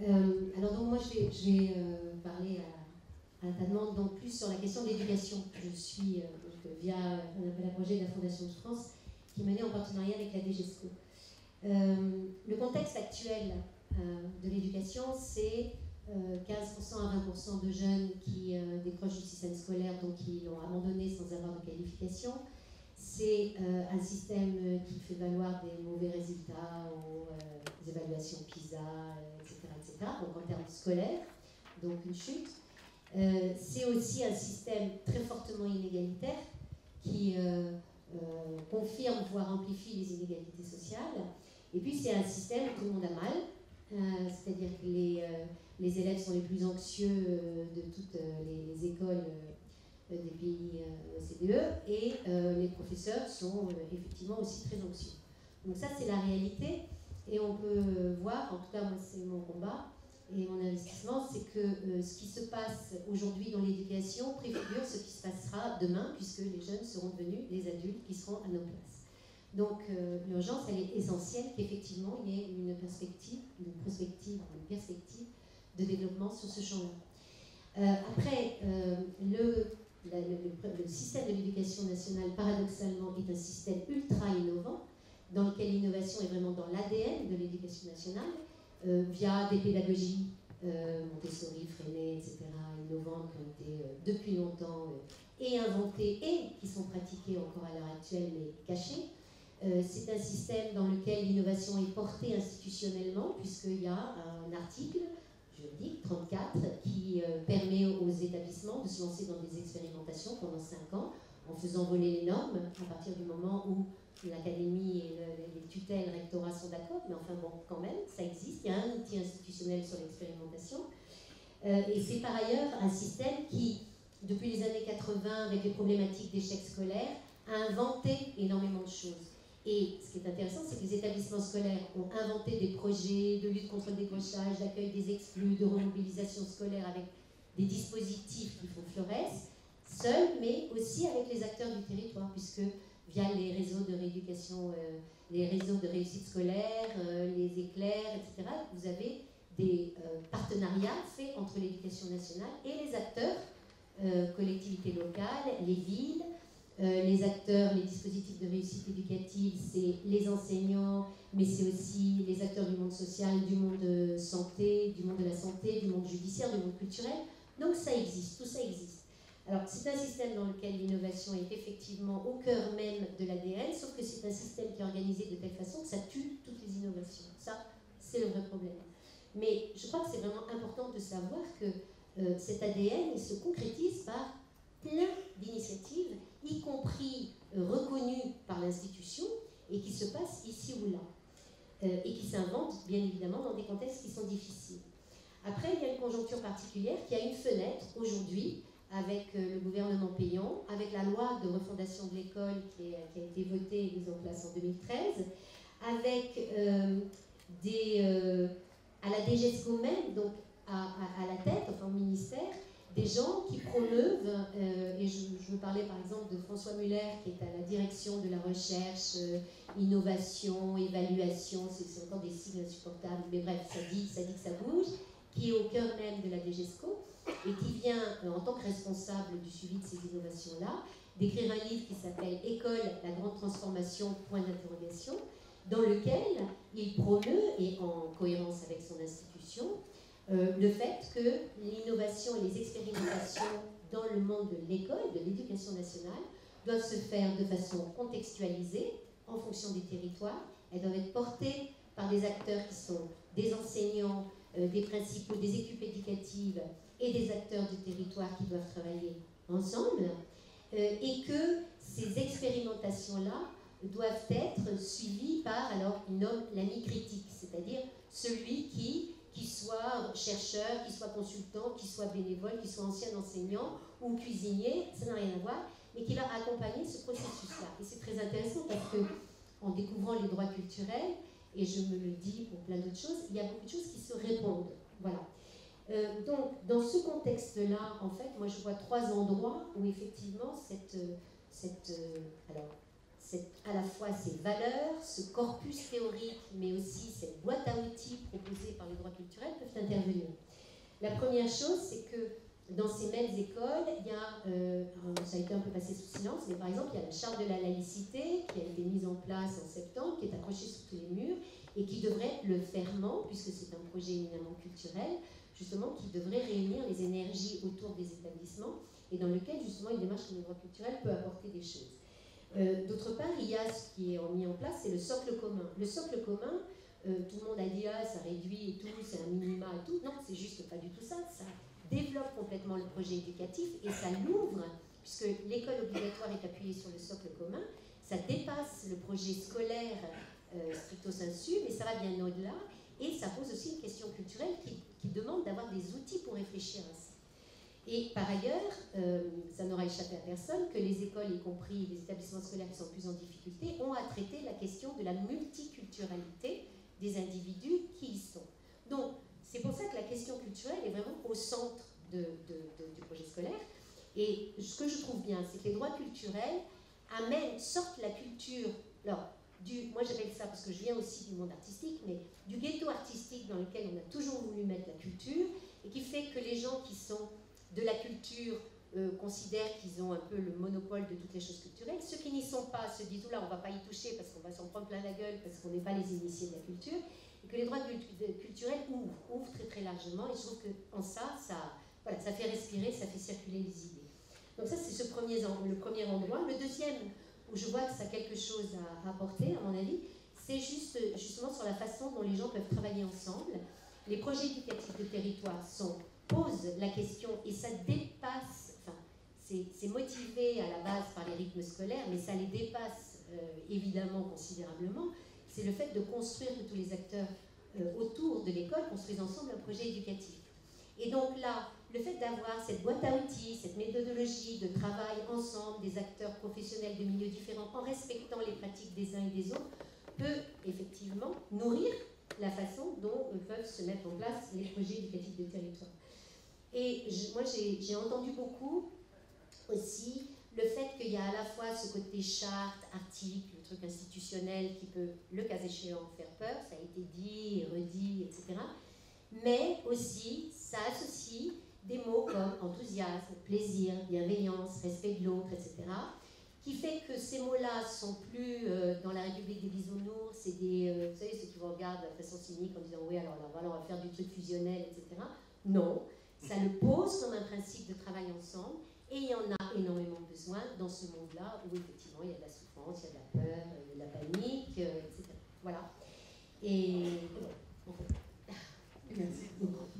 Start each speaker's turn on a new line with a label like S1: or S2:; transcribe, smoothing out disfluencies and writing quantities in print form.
S1: Alors donc moi je vais parler à ta demande donc plus sur la question de l'éducation. Je suis via un appel à projet de la Fondation de France qui est mené en partenariat avec la DGESCO. Le contexte actuel de l'éducation, c'est 15% à 20% de jeunes qui décrochent du système scolaire, donc qui l'ont abandonné sans avoir de qualification. C'est un système qui fait valoir des mauvais résultats aux évaluations PISA, etc., donc en termes scolaires, donc une chute. C'est aussi un système très fortement inégalitaire qui confirme, voire amplifie les inégalités sociales. Et puis c'est un système où tout le monde a mal, c'est-à-dire que les élèves sont les plus anxieux de toutes les écoles des pays OCDE et les professeurs sont effectivement aussi très anxieux. Donc ça c'est la réalité et on peut voir, en tout cas moi c'est mon combat et mon investissement, c'est que ce qui se passe aujourd'hui dans l'éducation préfigure ce qui se passera demain puisque les jeunes seront devenus les adultes qui seront à nos places. Donc l'urgence elle est essentielle qu'effectivement il y ait une perspective de développement sur ce champ-là. Après, le système de l'éducation nationale, paradoxalement, est un système ultra innovant, dans lequel l'innovation est vraiment dans l'ADN de l'éducation nationale, via des pédagogies Montessori, Freinet, etc., innovantes, qui ont été depuis longtemps et inventées et qui sont pratiquées encore à l'heure actuelle, mais cachées. C'est un système dans lequel l'innovation est portée institutionnellement, puisqu'il y a un article juridique 34 qui permet aux établissements de se lancer dans des expérimentations pendant 5 ans en faisant voler les normes à partir du moment où l'académie et les tutelles, rectorats sont d'accord, mais enfin bon, quand même, ça existe, il y a un outil institutionnel sur l'expérimentation. Et c'est par ailleurs un système qui, depuis les années 80, avec les problématiques d'échec scolaire, a inventé énormément de choses. Et ce qui est intéressant, c'est que les établissements scolaires ont inventé des projets de lutte contre le décrochage, d'accueil des exclus, de remobilisation scolaire avec des dispositifs qui font florès, seuls, mais aussi avec les acteurs du territoire, puisque via les réseaux de rééducation, les réseaux de réussite scolaire, les éclairs, etc., vous avez des partenariats faits entre l'éducation nationale et les acteurs, collectivités locales, les villes, les acteurs, les dispositifs de réussite éducative, c'est les enseignants, mais c'est aussi les acteurs du monde social, du monde santé, du monde de la santé, du monde judiciaire, du monde culturel. Donc ça existe, tout ça existe. Alors c'est un système dans lequel l'innovation est effectivement au cœur même de l'ADN, sauf que c'est un système qui est organisé de telle façon que ça tue toutes les innovations. Ça, c'est le vrai problème. Mais je crois que c'est vraiment important de savoir que cet ADN il se concrétise par plein d'initiatives, y compris reconnues par l'institution, et qui se passent ici ou là, et qui s'inventent bien évidemment dans des contextes qui sont difficiles. Après, il y a une conjoncture particulière qui a une fenêtre aujourd'hui, avec le gouvernement Payon, avec la loi de refondation de l'école qui a été votée et mise en place en 2013, avec à la DGESCO même, donc à la tête, enfin au ministère, des gens qui promeuvent, et je veux parler par exemple de François Muller, qui est à la direction de la recherche, innovation, évaluation, c'est encore des signes insupportables, mais bref, ça dit que ça bouge, qui est au cœur même de la DGESCO, et qui vient, en tant que responsable du suivi de ces innovations-là, d'écrire un livre qui s'appelle « École, la grande transformation, point d'interrogation », dans lequel il promeut, et en cohérence avec son institution, le fait que l'innovation et les expérimentations dans le monde de l'école, de l'éducation nationale, doivent se faire de façon contextualisée, en fonction des territoires. Elles doivent être portées par des acteurs qui sont des enseignants, des principaux, des équipes éducatives et des acteurs du territoire qui doivent travailler ensemble, et que ces expérimentations-là doivent être suivies par, alors, il nomme l'ami critique, c'est-à-dire celui qui soit chercheur, qui soit consultant, qui soit bénévole, qui soit ancien enseignant ou cuisinier, ça n'a rien à voir, mais qui va accompagner ce processus-là. Et c'est très intéressant parce que, en découvrant les droits culturels, et je me le dis pour plein d'autres choses, il y a beaucoup de choses qui se répondent. Voilà. Donc, dans ce contexte-là, en fait, moi je vois 3 endroits où effectivement à la fois ces valeurs, ce corpus théorique, mais aussi cette boîte à outils proposée par les droits culturels peuvent intervenir. La première chose, c'est que dans ces mêmes écoles, il y a, ça a été un peu passé sous silence, mais par exemple, il y a la charte de la laïcité qui a été mise en place en septembre, qui est accrochée sur tous les murs, et qui devrait être le ferment, puisque c'est un projet éminemment culturel, justement, qui devrait réunir les énergies autour des établissements, et dans lequel, justement, une démarche sur les droits culturels peut apporter des choses. D'autre part, il y a ce qui est mis en place, c'est le socle commun. Le socle commun, tout le monde a dit, ah, ça réduit et tout, c'est un minima et tout. Non, c'est juste pas du tout ça. Ça développe complètement le projet éducatif et ça l'ouvre, puisque l'école obligatoire est appuyée sur le socle commun, ça dépasse le projet scolaire stricto sensu, mais ça va bien au-delà, et ça pose aussi une question culturelle qui demande d'avoir des outils pour réfléchir à ça. Et par ailleurs, ça n'aura échappé à personne que les écoles, y compris les établissements scolaires qui sont plus en difficulté, ont à traiter la question de la multiculturalité des individus qui y sont. Donc, c'est pour ça que la question culturelle est vraiment au centre du projet scolaire. Et ce que je trouve bien, c'est que les droits culturels sortent la culture, alors, moi j'appelle ça, parce que je viens aussi du monde artistique, mais du ghetto artistique dans lequel on a toujours voulu mettre la culture, et qui fait que les gens qui sont de la culture considèrent qu'ils ont un peu le monopole de toutes les choses culturelles. Ceux qui n'y sont pas se disent, oula, on ne va pas y toucher parce qu'on va s'en prendre plein la gueule, parce qu'on n'est pas les initiés de la culture, et que les droits culturels ouvrent très très largement, et je trouve qu'en ça fait respirer, ça fait circuler les idées. Donc ça, c'est le premier endroit. Le deuxième, où je vois que ça a quelque chose à apporter, à mon avis, c'est justement sur la façon dont les gens peuvent travailler ensemble. Les projets éducatifs de territoire posent la question, et ça dépasse, enfin, c'est motivé à la base par les rythmes scolaires, mais ça les dépasse évidemment considérablement, c'est le fait de construire que tous les acteurs autour de l'école construisent ensemble un projet éducatif. Et donc là, le fait d'avoir cette boîte à outils, cette méthodologie de travail ensemble des acteurs professionnels de milieux différents en respectant les pratiques des uns et des autres peut effectivement nourrir la façon dont peuvent se mettre en place les projets éducatifs de territoire. Et moi j'ai entendu beaucoup aussi le fait qu'il y a à la fois ce côté charte, article, le truc institutionnel qui peut, le cas échéant, faire peur, ça a été dit et redit, etc. Mais aussi, ça associe des mots comme enthousiasme, plaisir, bienveillance, respect de l'autre, etc. Qui fait que ces mots-là sont plus dans la République des bisounours, c'est des, vous savez, ceux qui vous regardent de façon cynique en disant oui, alors là, voilà, on va faire du truc fusionnel, etc. Non, ça le pose comme un principe de travail ensemble, et il y en a énormément besoin dans ce monde-là où effectivement il y a de la souffrance, il y a de la peur, il y a de la panique, etc. Voilà. Et bon,
S2: merci beaucoup.